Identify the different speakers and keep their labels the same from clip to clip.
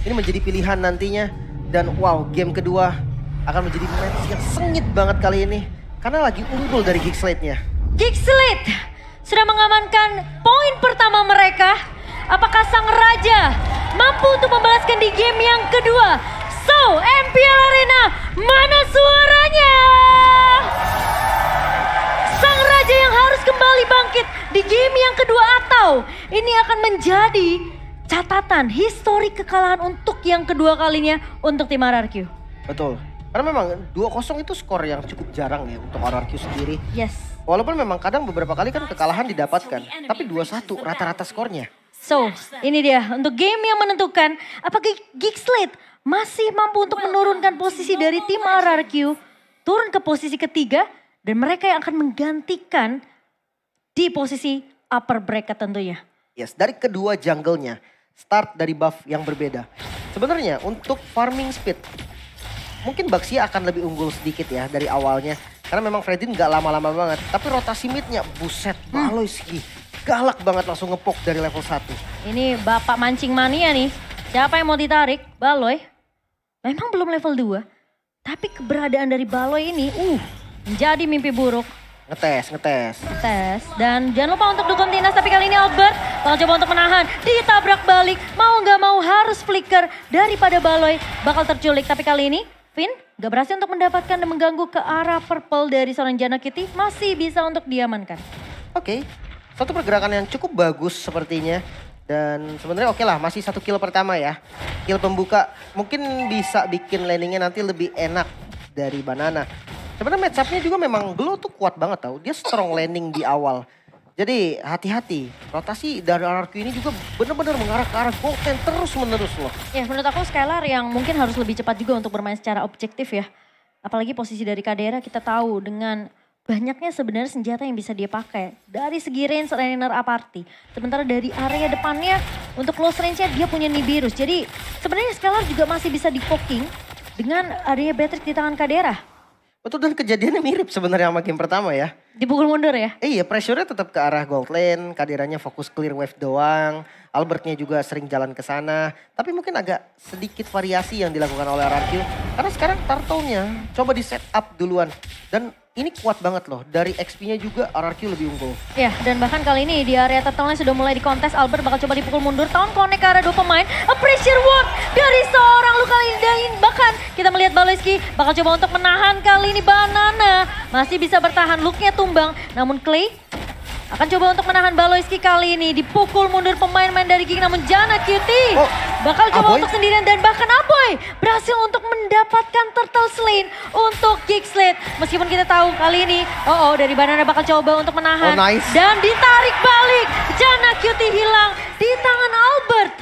Speaker 1: ini menjadi pilihan nantinya. Dan wow, game kedua akan menjadi match yang sengit banget kali ini. Karena lagi unggul dari Geekslate-nya.
Speaker 2: Geekslate sudah mengamankan poin pertama mereka. Apakah sang raja mampu untuk membalaskan di game yang kedua? So, MPL Arena, mana suaranya? Sang raja yang harus kembali bangkit di game yang kedua atau ini akan menjadi catatan historik kekalahan untuk yang kedua kalinya untuk tim RRQ.
Speaker 1: Betul. Karena memang 2-0 itu skor yang cukup jarang ya untuk RRQ sendiri.
Speaker 2: Yes.
Speaker 1: Walaupun memang kadang beberapa kali kan kekalahan didapatkan. Tapi 2-1 rata-rata skornya.
Speaker 2: So, ini dia untuk game yang menentukan apakah Geekslate masih mampu untuk menurunkan posisi dari tim RRQ turun ke posisi ketiga dan mereka yang akan menggantikan di posisi upper bracket tentunya.
Speaker 1: Yes, dari kedua jungle-nya start dari buff yang berbeda. Sebenarnya untuk farming speed mungkin Baxia akan lebih unggul sedikit ya dari awalnya. Karena memang Fredin gak lama-lama banget. Tapi rotasi midnya buset Baloyski. Galak banget langsung ngepok dari level 1.
Speaker 2: Ini bapak mancing mania nih. Siapa yang mau ditarik? Baloy. Memang belum level 2. Tapi keberadaan dari Baloy ini menjadi mimpi buruk.
Speaker 1: Ngetes.
Speaker 2: Tes. Dan jangan lupa untuk dukung Tinas. Tapi kali ini Albert bakal coba untuk menahan. Ditabrak balik. Mau gak mau harus flicker. Daripada Baloy bakal terculik. Tapi kali ini Finn gak berhasil untuk mendapatkan dan mengganggu ke arah purple dari seorang Janna Kitty. Masih bisa untuk diamankan.
Speaker 1: Oke. Satu pergerakan yang cukup bagus sepertinya. Dan sebenarnya oke lah, masih 1 kill pertama ya. Kill pembuka mungkin bisa bikin landingnya nanti lebih enak dari Banana. Sebenarnya match up-nya juga memang Glow tuh kuat banget tau. Dia strong landing di awal. Jadi hati-hati, rotasi dari RRQ ini juga benar-benar mengarah ke arah Golden terus menerus loh.
Speaker 2: Ya menurut aku Skylar yang mungkin harus lebih cepat juga untuk bermain secara objektif ya. Apalagi posisi dari Kadera kita tahu dengan banyaknya sebenarnya senjata yang bisa dia pakai. Dari segi range Rainer Aparti. Sementara dari area depannya untuk close range-nya dia punya Nibiru's. Jadi sebenarnya Skylar juga masih bisa di-poking dengan adanya Beatrix di tangan Kadera.
Speaker 1: Betul, dan kejadiannya mirip sebenarnya sama game pertama ya.
Speaker 2: Dipukul mundur ya?
Speaker 1: Iya, pressure-nya tetap ke arah gold lane, Kaderanya fokus clear wave doang. Albertnya juga sering jalan ke sana. Tapi mungkin agak sedikit variasi yang dilakukan oleh RRQ. Karena sekarang turtle-nya coba di set up duluan. Dan ini kuat banget loh, dari XP-nya juga RRQ lebih unggul.
Speaker 2: Ya, dan bahkan kali ini di area turtle-nya sudah mulai dikontes. Albert bakal coba dipukul mundur. Tahun connect ke arah 2 pemain. A pressure work dari seorang Luka Lindain. Bahkan kita melihat Baloyski bakal coba untuk menahan kali ini Banana. Masih bisa bertahan, look-nya tumbang. Namun Clay akan coba untuk menahan Baloyski kali ini. Dipukul mundur pemain-pemain dari Geek. Namun Janna Cutie bakal coba
Speaker 1: Aboy
Speaker 2: untuk sendirian. Dan bahkan Aboy berhasil untuk mendapatkan turtle slain untuk Geekslate. Meskipun kita tahu kali ini dari Banana bakal coba untuk menahan.
Speaker 1: Nice.
Speaker 2: Dan ditarik balik. Janna Cutie hilang di tangan Albert.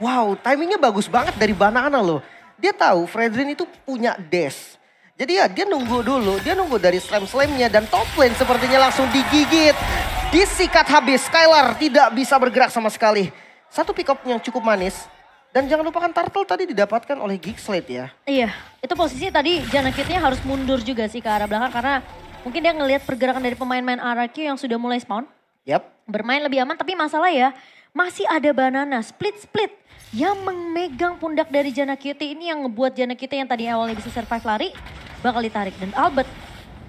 Speaker 1: Wow, timingnya bagus banget dari Banana loh. Dia tahu Fredrin itu punya dash. Jadi ya dia nunggu dulu, dia nunggu dari slam-slamnya dan top lane sepertinya langsung digigit. Disikat habis, Skylar tidak bisa bergerak sama sekali. Satu pick up yang cukup manis. Dan jangan lupakan turtle tadi didapatkan oleh Geekslate ya.
Speaker 2: Iya, itu posisinya tadi Janna Cutie harus mundur juga sih ke arah belakang. Karena mungkin dia ngelihat pergerakan dari pemain-pemain RRQ yang sudah mulai spawn.
Speaker 1: Yap.
Speaker 2: Bermain lebih aman, tapi masalah ya masih ada Banana split-split yang memegang pundak dari Janna Cutie. Ini yang ngebuat Janna Cutie yang tadi awalnya bisa survive lari bakal ditarik. Dan Albert,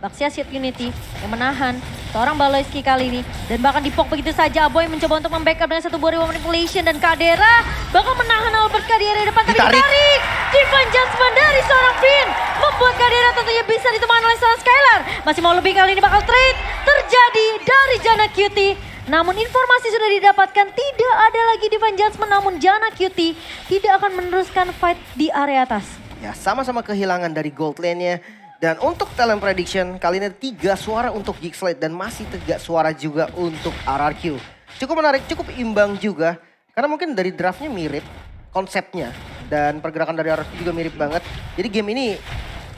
Speaker 2: Baxia Seed Unity yang menahan seorang Baloyski kali ini. Dan bahkan dipok begitu saja. Aboy mencoba untuk membackup dengan satu buah manipulation. Dan Kadera bakal menahan Albert ke di area depan. Tapi ditarik. Divine Judgment dari seorang Finn. Membuat Kadera tentunya bisa ditemukan oleh seorang Skylar. Masih mau lebih kali ini bakal trade terjadi dari Janna Cutie. Namun informasi sudah didapatkan tidak ada lagi Divine Judgment. Namun Janna Cutie tidak akan meneruskan fight di area atas.
Speaker 1: Ya, sama-sama kehilangan dari gold lane-nya. Dan untuk talent prediction, kali ini 3 suara untuk Geekslate dan masih 3 suara juga untuk RRQ. Cukup menarik, cukup imbang juga. Karena mungkin dari draftnya mirip konsepnya. Dan pergerakan dari RRQ juga mirip banget. Jadi game ini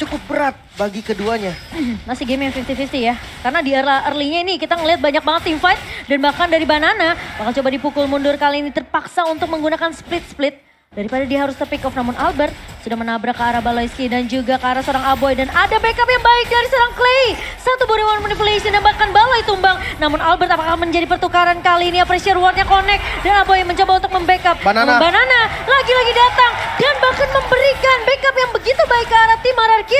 Speaker 1: cukup berat bagi keduanya.
Speaker 2: Masih game yang 50-50 ya. Karena di early-nya ini kita ngelihat banyak banget team fight. Dan bahkan dari Banana bakal coba dipukul mundur kali ini terpaksa untuk menggunakan split-split. Daripada dia harus terpick off, namun Albert sudah menabrak ke arah Baloyski dan juga ke arah seorang Aboy. Dan ada backup yang baik dari seorang Clay. Satu body-one manipulation dan bahkan Baloy tumbang. Namun Albert apakah menjadi pertukaran kali ini? Pressure wardnya connect dan Aboy mencoba untuk membackup.
Speaker 1: Banana.
Speaker 2: Namun Banana lagi-lagi datang dan bahkan memberikan backup yang begitu baik ke arah tim RRQ.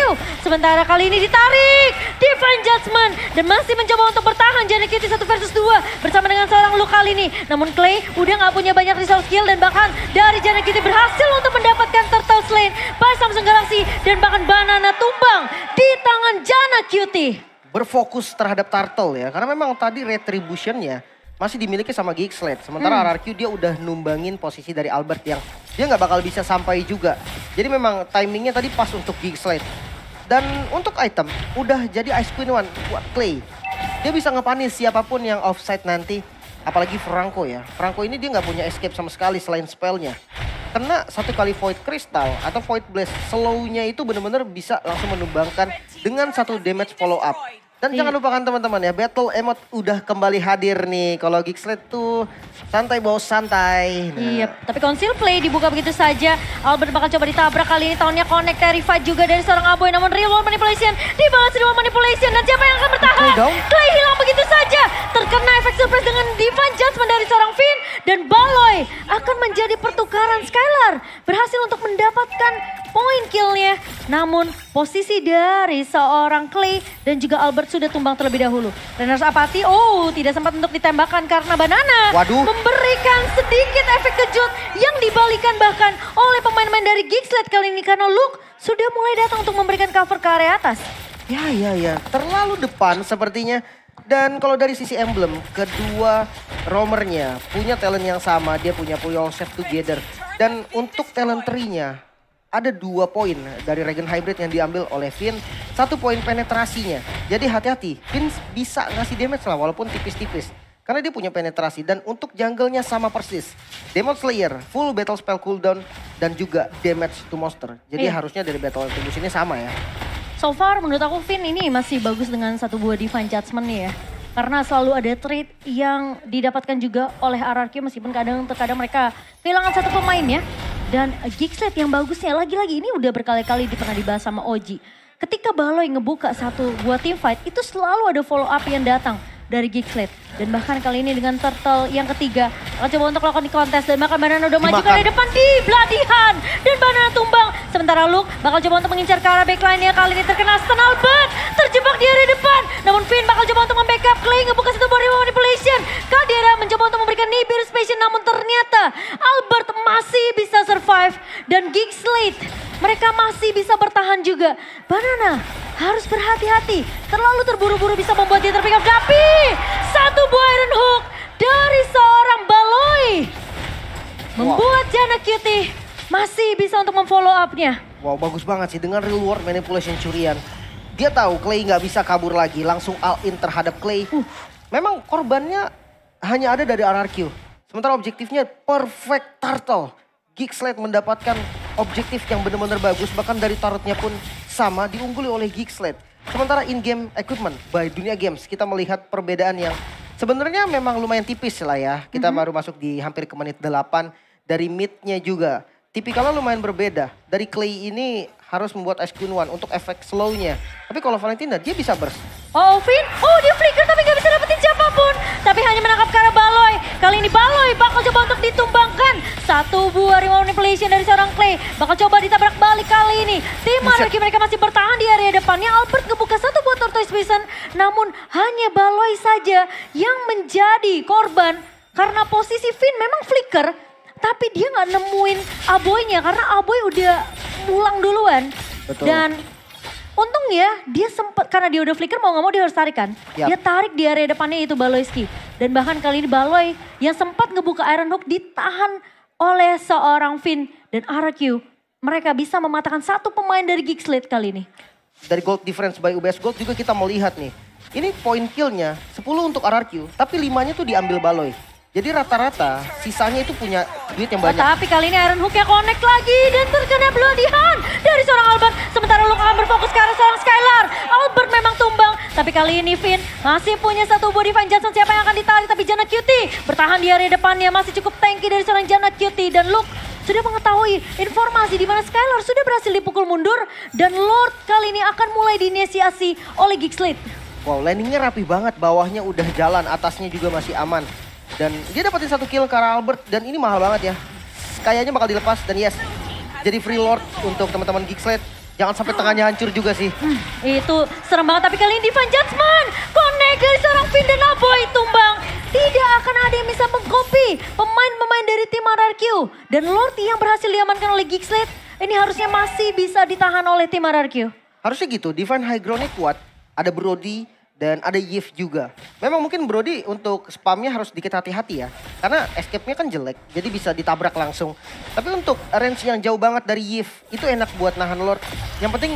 Speaker 2: Sementara kali ini ditarik Divine Judgment dan masih mencoba untuk bertahan Jana Cutie 1 versus 2 bersama dengan seorang Luke kali ini. Namun Clay udah gak punya banyak resource skill dan bahkan dari Jana Cutie berhasil untuk mendapatkan Turtle Slain by Samsung Galaxy dan bahkan Banana tumbang di tangan Jana Cutie.
Speaker 1: Berfokus terhadap Turtle ya, karena memang tadi retributionnya masih dimiliki sama Geeksled. Sementara RRQ dia udah numbangin posisi dari Albert yang dia nggak bakal bisa sampai juga. Jadi memang timingnya tadi pas untuk Geeksled. Dan untuk item udah jadi Ice Queen One buat Clay. Dia bisa ngepanis siapapun yang offside nanti. Apalagi Franco ya. Franco ini dia nggak punya escape sama sekali selain spellnya. Kena satu kali Void Crystal atau Void Blast, slow-nya itu benar-benar bisa langsung menumbangkan dengan satu damage follow up. Dan jangan lupakan teman-teman ya, Battle Emote udah kembali hadir nih. Kalau Geeksled tuh santai bos, santai. Nah.
Speaker 2: Iya, tapi Conceal Play dibuka begitu saja. Albert bakal coba ditabrak kali ini. Tahunnya connect terrified juga dari seorang Aboy. Namun real world manipulation dibalas real world manipulation. Dan siapa yang akan bertahan? Clay hilang begitu saja. Terkena efek surprise dengan Divine Judgment dari seorang Finn. Dan Baloy akan menjadi pertukaran Skylar. Berhasil untuk mendapatkan poin killnya. Namun posisi dari seorang Clay dan juga Albert sudah tumbang terlebih dahulu. Runners Apathy, tidak sempat untuk ditembakkan karena Banana memberikan sedikit efek kejut yang dibalikan bahkan oleh pemain-pemain dari Geeksled kali ini karena Luke sudah mulai datang untuk memberikan cover ke area atas.
Speaker 1: Ya, terlalu depan sepertinya. Dan kalau dari sisi emblem, kedua roamernya punya talent yang sama, dia punya Yourself Together. Dan untuk talent tree-nya, ada 2 poin dari Regen Hybrid yang diambil oleh Finn. 1 poin penetrasinya. Jadi hati-hati, Finn bisa ngasih damage lah walaupun tipis-tipis. Karena dia punya penetrasi dan untuk jungle-nya sama persis. Demon Slayer, full battle spell cooldown dan juga damage to monster. Jadi harusnya dari battle atribute ini sama ya.
Speaker 2: So far menurut aku Finn ini masih bagus dengan 1 buah Divine Judgment nih ya. Karena selalu ada trade yang didapatkan juga oleh RRQ meskipun terkadang mereka kehilangan 1 pemain ya. Dan Geeksled yang bagusnya lagi-lagi ini udah berkali-kali pernah dibahas sama Oji. Ketika Baloy ngebuka 1 buah team fight itu selalu ada follow up yang datang dari Geeksled. Dan bahkan kali ini dengan Turtle yang ketiga akan coba untuk lakukan di kontes dan bahkan Banana udah maju ke depan di Bloodihan dan Banana tumbang. Sementara Luke bakal coba untuk mengincar ke arah backline-nya, kali ini terkena stun Albert, terjebak di area depan. Namun Finn bakal coba untuk membackup, Clay ngebuka 1 body manipulation. Kadira mencoba untuk memberikan Nibiru Spation namun ternyata Albert masih bisa survive dan Geeksled mereka masih bisa bertahan juga. Banana harus berhati-hati, terlalu terburu-buru bisa membuat dia terpick up. Tapi 1 buah Iron Hook dari seorang Baloy membuat Jana Cutie masih bisa untuk memfollow up-nya.
Speaker 1: Wow, bagus banget sih dengan real world manipulation curian. Dia tahu Clay nggak bisa kabur lagi, langsung all in terhadap Clay. Memang korbannya hanya ada dari RRQ. Sementara objektifnya perfect turtle. Geeksled mendapatkan objektif yang benar-benar bagus, bahkan dari turretnya pun sama diungguli oleh Geeksled. Sementara in-game equipment by Dunia Games kita melihat perbedaan yang sebenarnya memang lumayan tipis lah ya. Kita baru masuk di hampir ke menit 8 dari mid-nya juga. Tipikalnya lumayan berbeda. Dari Clay ini harus membuat Ice Queen One untuk efek slow-nya. Tapi kalau Valentina dia bisa burst.
Speaker 2: Finn, dia flicker tapi gak bisa dapetin siapapun. Tapi hanya menangkap ke arah Baloy. Kali ini Baloy bakal coba untuk ditumbangkan. 1 buah remote manipulation dari seorang Clay. Bakal coba ditabrak balik kali ini. Tim RRQ mereka masih bertahan di area depannya. Albert ngebuka 1 buah Tortoise Vision. Namun hanya Baloy saja yang menjadi korban. Karena posisi Finn memang flicker. Tapi dia gak nemuin Aboynya karena Aboy udah pulang duluan.
Speaker 1: Betul.
Speaker 2: Dan untungnya dia sempat, karena dia udah flicker mau gak mau dia harus tarik kan. Dia tarik di area depannya itu Baloyski. Dan bahkan kali ini Baloy yang sempat ngebuka Iron Hook ditahan oleh seorang Finn dan RRQ. Mereka bisa mematahkan 1 pemain dari Geeksled kali ini.
Speaker 1: Dari gold difference by UBS Gold juga kita melihat nih. Ini point killnya 10 untuk RRQ tapi 5-nya tuh diambil Baloy. Jadi rata-rata sisanya itu punya duit yang banyak.
Speaker 2: Tapi kali ini Iron Hook-nya connect lagi dan terkena Bloodihan dari seorang Albert. Sementara Luke akan berfokus ke arah seorang Skylar. Albert memang tumbang. Tapi kali ini Finn masih punya 1 buah Divine Judgment. Siapa yang akan ditarik? Tapi Jana Cutie bertahan di area depannya masih cukup tanky dari seorang Jana Cutie. Dan Luke sudah mengetahui informasi di mana Skylar sudah berhasil dipukul mundur. Dan Lord kali ini akan mulai diinisiasi oleh Geekslate.
Speaker 1: Wow, landingnya rapi banget, bawahnya udah jalan, atasnya juga masih aman. Dan dia dapetin 1 kill ke arah Albert dan ini mahal banget ya. Kayaknya bakal dilepas dan yes, jadi free Lord untuk teman-teman Geekslate. Jangan sampai tengahnya hancur juga sih.
Speaker 2: Itu serem banget, tapi kali ini Divine Judgment connect dari seorang Finn dan Aboy tumbang. Tidak akan ada yang bisa mengcopy pemain-pemain dari tim RRQ. Dan Lord yang berhasil diamankan oleh Geekslate, ini harusnya masih bisa ditahan oleh tim RRQ.
Speaker 1: Harusnya gitu, Divine High Ground-nya kuat. Ada Brody dan ada Yves juga. Memang mungkin Brody untuk spamnya harus dikit hati-hati ya. Karena escape-nya kan jelek, jadi bisa ditabrak langsung. Tapi untuk range yang jauh banget dari Yves, itu enak buat nahan Lord. Yang penting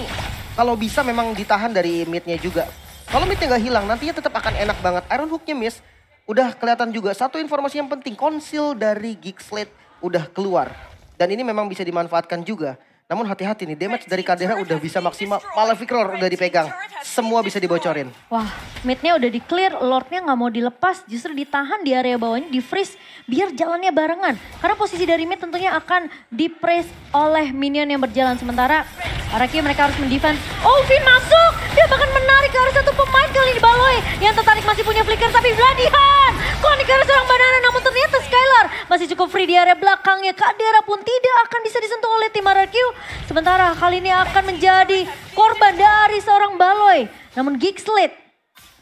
Speaker 1: kalau bisa memang ditahan dari mid-nya juga. Kalau mid-nya nggak hilang, nantinya tetap akan enak banget. Iron Hook-nya miss, udah kelihatan juga. Satu informasi yang penting, konsil dari Geekslate udah keluar. Dan ini memang bisa dimanfaatkan juga. Namun hati-hati nih, damage dari Kadera udah bisa maksimal. Malefic Roar udah dipegang. Semua bisa dibocorin.
Speaker 2: Wah, midnya udah di clear, Lordnya nggak mau dilepas, justru ditahan di area bawahnya, di freeze biar jalannya barengan. Karena posisi dari mid tentunya akan di-press oleh minion yang berjalan. Sementara Araki mereka harus mendefense. Oh, Finn masuk! Dia bahkan menarik ke arah satu pemain kali ini Baloy. Yang tertarik masih punya flicker, tapi Vladihan! Konik ke arah seorang banana, namun ternyata Skylar masih cukup free di area belakangnya. Kadera pun tidak akan bisa disentuh oleh tim RRQ. Sementara kali ini akan menjadi korban dari seorang Baloy. Namun Geekslate,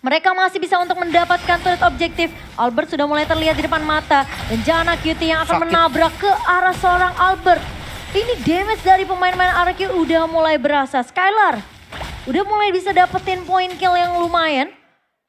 Speaker 2: mereka masih bisa untuk mendapatkan turret objektif. Albert sudah mulai terlihat di depan mata. Dan Janna QT yang akan menabrak ke arah seorang Albert. Ini damage dari pemain-pemain RRQ udah mulai berasa. Skylar udah mulai bisa dapetin point kill yang lumayan.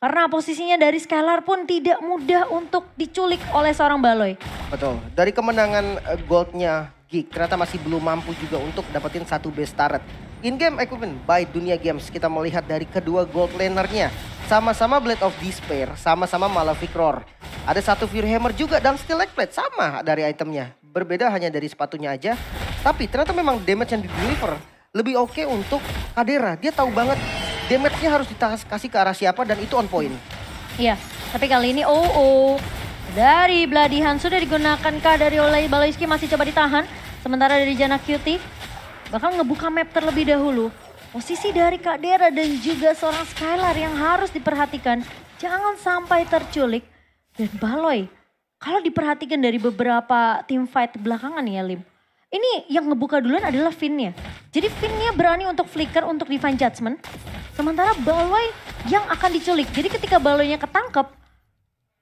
Speaker 2: Karena posisinya dari Skylar pun tidak mudah untuk diculik oleh seorang Baloy.
Speaker 1: Betul, dari kemenangan goldnya Geek ternyata masih belum mampu juga untuk dapetin satu base turret. In-game equipment by Dunia Games kita melihat dari kedua gold lanernya. Sama-sama Blade of Despair, sama-sama Malefic Roar. Ada satu Fury Hammer juga dan Steel Leg Plate sama dari itemnya. Berbeda hanya dari sepatunya aja. Tapi ternyata memang damage yang di-deliver lebih oke untuk Kadera. Dia tahu banget damage-nya harus dikasih ke arah siapa dan itu on point.
Speaker 2: Iya, tapi kali ini dari Vladihan sudah digunakan dari oleh Baloyski masih coba ditahan. Sementara dari Janna QT bakal ngebuka map terlebih dahulu. Posisi dari Kadera dan juga seorang Skylar yang harus diperhatikan. Jangan sampai terculik. Dan Baloy, kalau diperhatikan dari beberapa team fight belakangan ya Lim. Ini yang ngebuka duluan adalah Finn-nya. Jadi Finn-nya berani untuk flicker untuk Divine Judgment. Sementara Baloy yang akan diculik. Jadi ketika Baloy-nya ketangkep,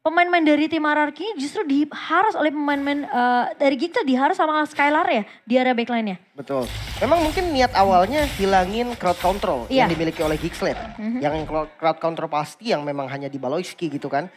Speaker 2: pemain-pemain dari tim RRQ justru diharus oleh pemain-pemain dari Geekslate diharus sama Skylar ya di area backline-nya.
Speaker 1: Betul. Memang mungkin niat awalnya hilangin crowd control yang dimiliki oleh Geekslate. Yang crowd control pasti yang memang hanya di Baloyski gitu kan.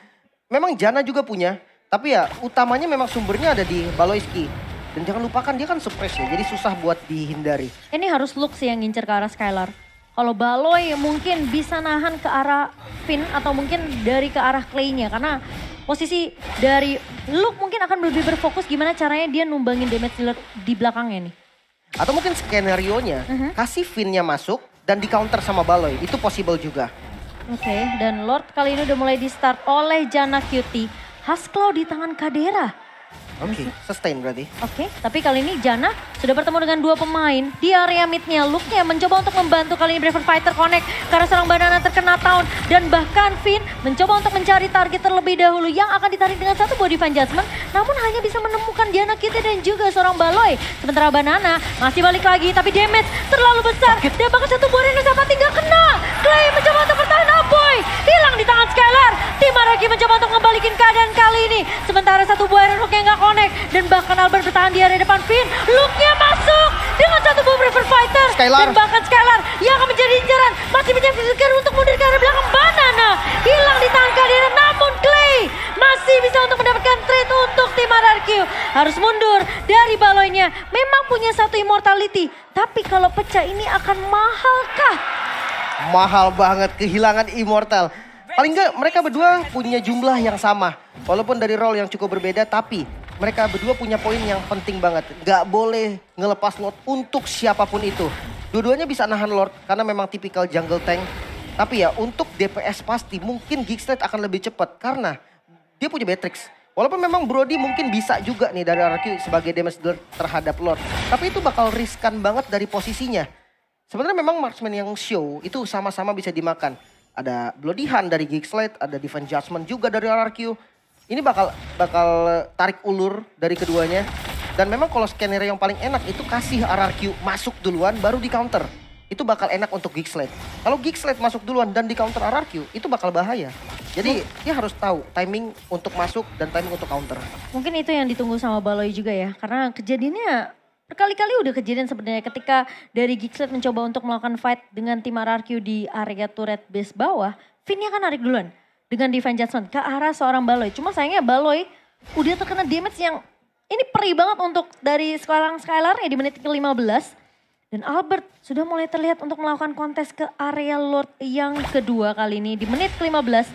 Speaker 1: Memang Janna juga punya, tapi ya utamanya memang sumbernya ada di Baloyski. Dan jangan lupakan dia kan suppress ya, jadi susah buat dihindari.
Speaker 2: Ini harus Lux yang ngincer ke arah Skylar. Kalau Baloy mungkin bisa nahan ke arah Finn atau mungkin dari ke arah Clay-nya. Karena posisi dari Lux mungkin akan lebih berfokus gimana caranya dia numbangin damage dealer di belakangnya nih.
Speaker 1: Atau mungkin skenario-nya kasih Finn-nya masuk dan di counter sama Baloy, itu possible juga.
Speaker 2: Oke, dan Lord kali ini udah mulai di start oleh Janna QT. Husklaw di tangan Kadera.
Speaker 1: Oke, sustain berarti.
Speaker 2: Oke, tapi kali ini Janna sudah bertemu dengan dua pemain di area midnya. Luke-nya mencoba untuk membantu kali ini Braver Fighter connect karena seorang banana terkena Town. Dan bahkan Finn mencoba untuk mencari target terlebih dahulu yang akan ditarik dengan satu buah Divine Judgment. Namun hanya bisa menemukan Janna QT dan juga seorang Baloy. Sementara banana masih balik lagi tapi damage terlalu besar. Dan bahkan satu buah Reno sama tinggal kena. Clay mencoba untuk bertahan, Aboy hilang di tangan Skylar. Tim Araki mencoba untuk membalikin keadaan kali ini. Sementara satu buah Iron Hook yang gak connect. Dan bahkan Albert bertahan di area depan Finn. Luke-nya masuk dengan satu buah Braver Fighter.
Speaker 1: Skylar.
Speaker 2: Dan bahkan Skylar yang akan menjadi inceran. Masih menjadi fisikir untuk mundur ke arah belakang. Banana hilang di tangan Kadera. Namun Clay masih bisa untuk mendapatkan trade untuk tim RRQ. Harus mundur dari Baloy-nya. Memang punya satu immortality. Tapi kalau pecah ini akan mahalkah?
Speaker 1: Mahal banget kehilangan immortal. Paling enggak mereka berdua punya jumlah yang sama. Walaupun dari role yang cukup berbeda tapi mereka berdua punya poin yang penting banget. Gak boleh ngelepas Lord untuk siapapun itu. Dua-duanya bisa nahan Lord karena memang tipikal jungle tank. Tapi ya untuk DPS pasti mungkin Geekslate akan lebih cepat karena dia punya Beatrix. Walaupun memang Brody mungkin bisa juga nih dari RRQ sebagai damage dealer terhadap Lord. Tapi itu bakal riskan banget dari posisinya. Sebenarnya memang marksman yang show itu sama-sama bisa dimakan. Ada Bloody Hand dari Geekslate, ada Divine Judgment juga dari RRQ. Ini bakal tarik ulur dari keduanya. Dan memang kalau skenario yang paling enak itu kasih RRQ masuk duluan baru di counter. Itu bakal enak untuk Geekslate. Kalau Geekslate masuk duluan dan di counter RRQ itu bakal bahaya. Jadi dia harus tahu timing untuk masuk dan timing untuk counter.
Speaker 2: Mungkin itu yang ditunggu sama Baloi juga ya. Karena kejadiannya berkali-kali udah kejadian sebenarnya ketika dari Geekslate mencoba untuk melakukan fight dengan tim RRQ di area turret base bawah. Finnya kan narik duluan dengan Divine Judgment ke arah seorang Baloi. Cuma sayangnya Baloi udah terkena damage yang ini perih banget untuk dari sekarang Skylar ya di menit ke-15. Dan Albert sudah mulai terlihat untuk melakukan kontes ke area Lord yang kedua kali ini di menit ke-15.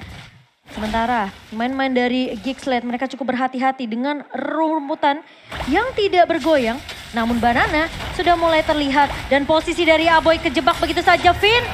Speaker 2: Sementara pemain-pemain dari Geekslate mereka cukup berhati-hati dengan rumputan yang tidak bergoyang. Namun Banana sudah mulai terlihat dan posisi dari Aboy kejebak begitu saja. Finn,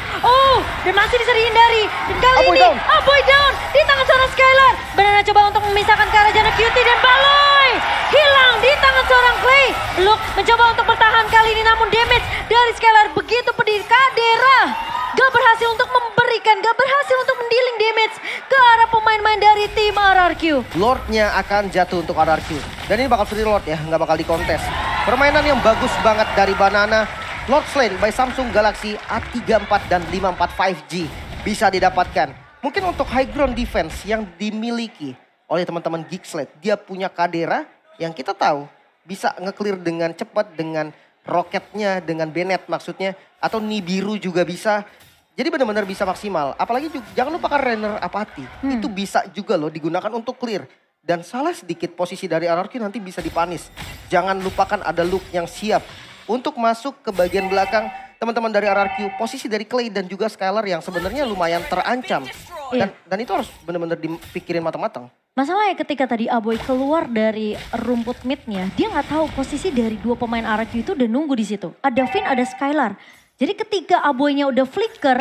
Speaker 2: dan masih bisa dihindari. Dan kali ini Aboy down di tangan seorang Skylar. Banana coba untuk memisahkan ke arah Jana Cutie dan Baloi hilang di tangan seorang Clay. Luke mencoba untuk bertahan kali ini namun damage dari Skylar begitu pedih. Kadera gak berhasil untuk memberikan, gak berhasil untuk mendealing damage ke arah pemain-pemain dari tim RRQ.
Speaker 1: Lordnya akan jatuh untuk RRQ. Dan ini bakal free Lord ya, gak bakal dikontes. Permainan yang bagus banget dari Banana. Lord Slain by Samsung Galaxy A34 dan 54 5G bisa didapatkan. Mungkin untuk high ground defense yang dimiliki oleh teman-teman Geekslate. Dia punya Kadera yang kita tahu bisa nge-clear dengan cepat dengan roketnya, dengan Bennett maksudnya. Atau Nibiru juga bisa. Jadi benar-benar bisa maksimal. Apalagi juga, jangan lupakan Rainer Apathy. Itu bisa juga loh digunakan untuk clear. Dan salah sedikit posisi dari RRQ nanti bisa dipanis. Jangan lupakan ada Luke yang siap untuk masuk ke bagian belakang teman-teman dari RRQ. Posisi dari Clay dan juga Skylar yang sebenarnya lumayan terancam. Dan itu harus benar-benar dipikirin matang-matang.
Speaker 2: Masalahnya ketika tadi Aboy keluar dari rumput midnya, dia nggak tahu posisi dari dua pemain RRQ itu udah nunggu di situ. Ada Finn, ada Skylar. Jadi ketika Aboynya udah flicker,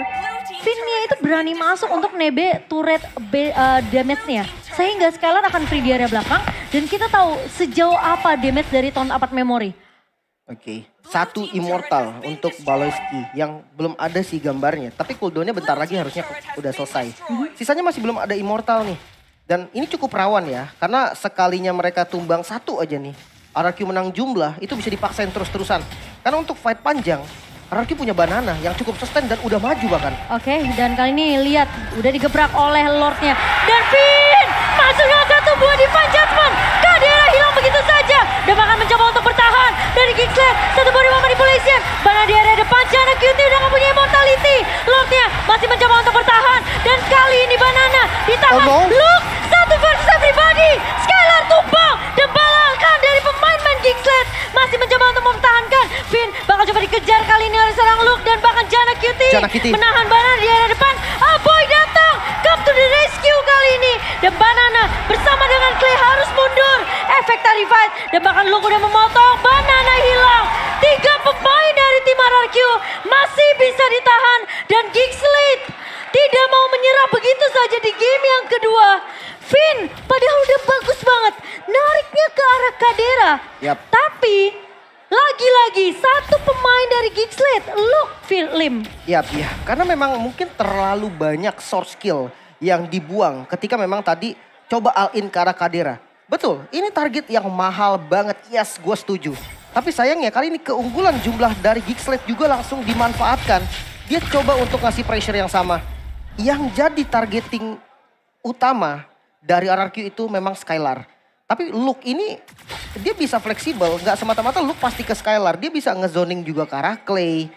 Speaker 2: Finn-nya itu berani masuk untuk nebe turret damage-nya. Sehingga Skylar akan free di area belakang dan kita tahu sejauh apa damage dari Taunt Apart Memory.
Speaker 1: Oke, satu immortal untuk Baloyski yang belum ada sih gambarnya. Tapi cooldownnya bentar lagi harusnya udah selesai. Sisanya masih belum ada immortal nih. Dan ini cukup rawan ya, karena sekalinya mereka tumbang satu aja nih. RRQ menang jumlah, itu bisa dipaksain terus-terusan. Karena untuk fight panjang, RRQ punya Banana yang cukup sustain dan udah maju bahkan.
Speaker 2: Oke, dan kali ini lihat udah digebrak oleh Lordnya. Dan Finn masuk dengan satu buah Divine Judgment. Kadera hilang begitu saja. Dan bahkan mencoba untuk bertahan dari Geekslate. Satu body manipulation. Banana di area depan, Jana Cutie udah gak punya immortality. Lordnya masih mencoba untuk bertahan. Dan kali ini Banana ditahan. Luke, satu versus everybody. Skylar tumbang. Dan balakan dari pemain-pemain Geekslate. Masih mencoba untuk mempertahankan. Finn bakal coba dikejar kali ini oleh seorang Luke. Dan bahkan Jana Cutie menahan Banana di area depan. Aboy datang. Come to the rescue kali ini. Dan Banana bersama dengan Clay harus mundur. Efek tadi fight. Dan bahkan Luke udah memotong. Banana hilang. 3 pemain dari tim RRQ masih bisa ditahan. Dan Geekslate tidak mau menyerah begitu saja di game yang kedua. Finn padahal udah bagus banget. Nariknya ke arah Kadera. Tapi lagi-lagi satu pemain dari Geekslate, Luke Lim.
Speaker 1: Karena memang mungkin terlalu banyak source skill yang dibuang ketika memang tadi coba all in ke arah Kadera. Betul, ini target yang mahal banget. Yes, gue setuju. Tapi sayangnya kali ini keunggulan jumlah dari Geekslate juga langsung dimanfaatkan. Dia coba untuk ngasih pressure yang sama. Yang jadi targeting utama dari RRQ itu memang Skylar. Tapi Luke ini dia bisa fleksibel, nggak semata-mata Luke pasti ke Skylar. Dia bisa ngezoning juga ke arah Clay.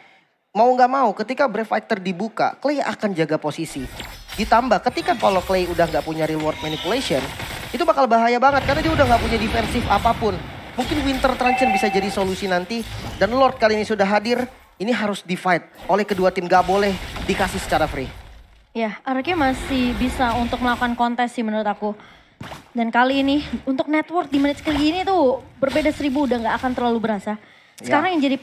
Speaker 1: Mau nggak mau ketika Brave Fighter dibuka, Clay akan jaga posisi. Ditambah ketika kalau Clay udah nggak punya reward manipulation, itu bakal bahaya banget karena dia udah nggak punya defensif apapun. Mungkin Winter Truncheon bisa jadi solusi nanti. Dan Lord kali ini sudah hadir, ini harus di-fight oleh kedua tim, gak boleh dikasih secara free.
Speaker 2: Ya, RRQ masih bisa untuk melakukan kontes sih menurut aku. Dan kali ini untuk network di menit segini tuh berbeda 1000 udah gak akan terlalu berasa. Sekarang yang jadi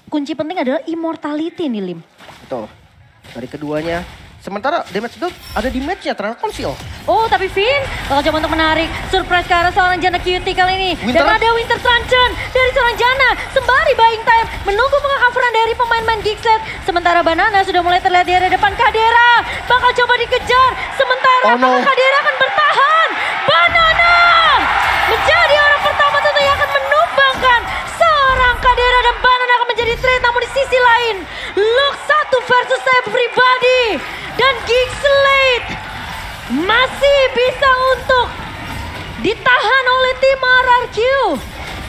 Speaker 2: kunci penting adalah immortality nih Lim.
Speaker 1: Betul. Dari keduanya Sementara damage dot ada di matchnya ternyata Conceal.
Speaker 2: Oh tapi Vin bakal coba untuk menarik surprise ke arah seorang Janna QT kali ini.
Speaker 1: Winter.
Speaker 2: Dan ada Winter Truncheon dari seorang Janna. Sembari buying time menunggu pengcoveran dari pemain-pemain Geekset. Sementara Banana sudah mulai terlihat di area depan. Kadera bakal coba dikejar. Sementara
Speaker 1: Oh, no.
Speaker 2: apakah Kadera akan bertahan? Banana menjadi orang pertama tentu yang akan menumbangkan seorang Kadera dan Banana akan menjadi trade. Namun di sisi lain Lux 1 versus everybody. Dan Geek Slate masih bisa untuk ditahan oleh tim RRQ.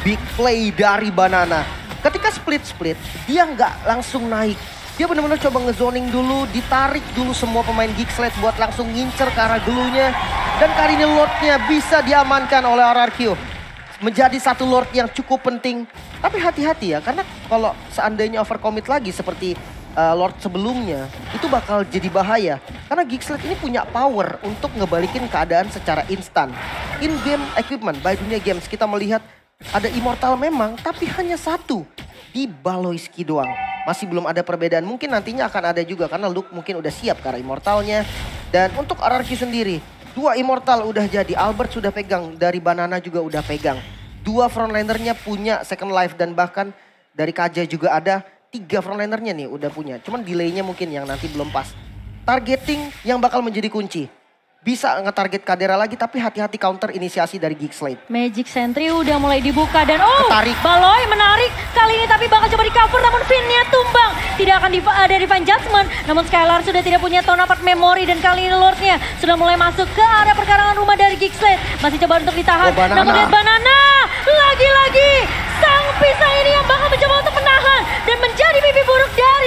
Speaker 1: Big play dari Banana. Ketika split-split, dia nggak langsung naik. Dia benar-benar coba ngezoning dulu, ditarik dulu semua pemain Geekslate buat langsung ngincer ke arah gelunya. Dan kali ini Lordnya bisa diamankan oleh RRQ. Menjadi satu Lord yang cukup penting. Tapi hati-hati ya, karena kalau seandainya overcommit lagi seperti Lord sebelumnya, itu bakal jadi bahaya. Karena Geekslate ini punya power untuk ngebalikin keadaan secara instan. In-game equipment, by Dunia Games kita melihat ada Immortal memang, tapi hanya satu. Di Baloiski doang. Masih belum ada perbedaan, mungkin nantinya akan ada juga. Karena Luke mungkin udah siap ke arah Immortalnya. Dan untuk RRQ sendiri, 2 Immortal udah jadi. Albert sudah pegang, dari Banana juga udah pegang. 2 frontlinernya punya second life dan bahkan dari KJ juga ada. 3 frontlinernya nih udah punya. Cuman delaynya mungkin yang nanti belum pas. Targeting yang bakal menjadi kunci. Bisa nge-target Kadera lagi tapi hati-hati counter inisiasi dari Geekslate.
Speaker 2: Magic Sentry udah mulai dibuka dan
Speaker 1: Ketarik.
Speaker 2: Baloi menarik kali ini tapi bakal coba di cover namun Finnya tumbang. Tidak akan ada Divine Judgment namun Skylar sudah tidak punya Tone Apart Memory dan kali ini Lordnya sudah mulai masuk ke area perkarangan rumah dari Geekslate. Masih coba untuk ditahan namun lihat Banana lagi-lagi sang pisah ini yang bakal mencoba untuk menahan dan menjadi mimpi buruk dari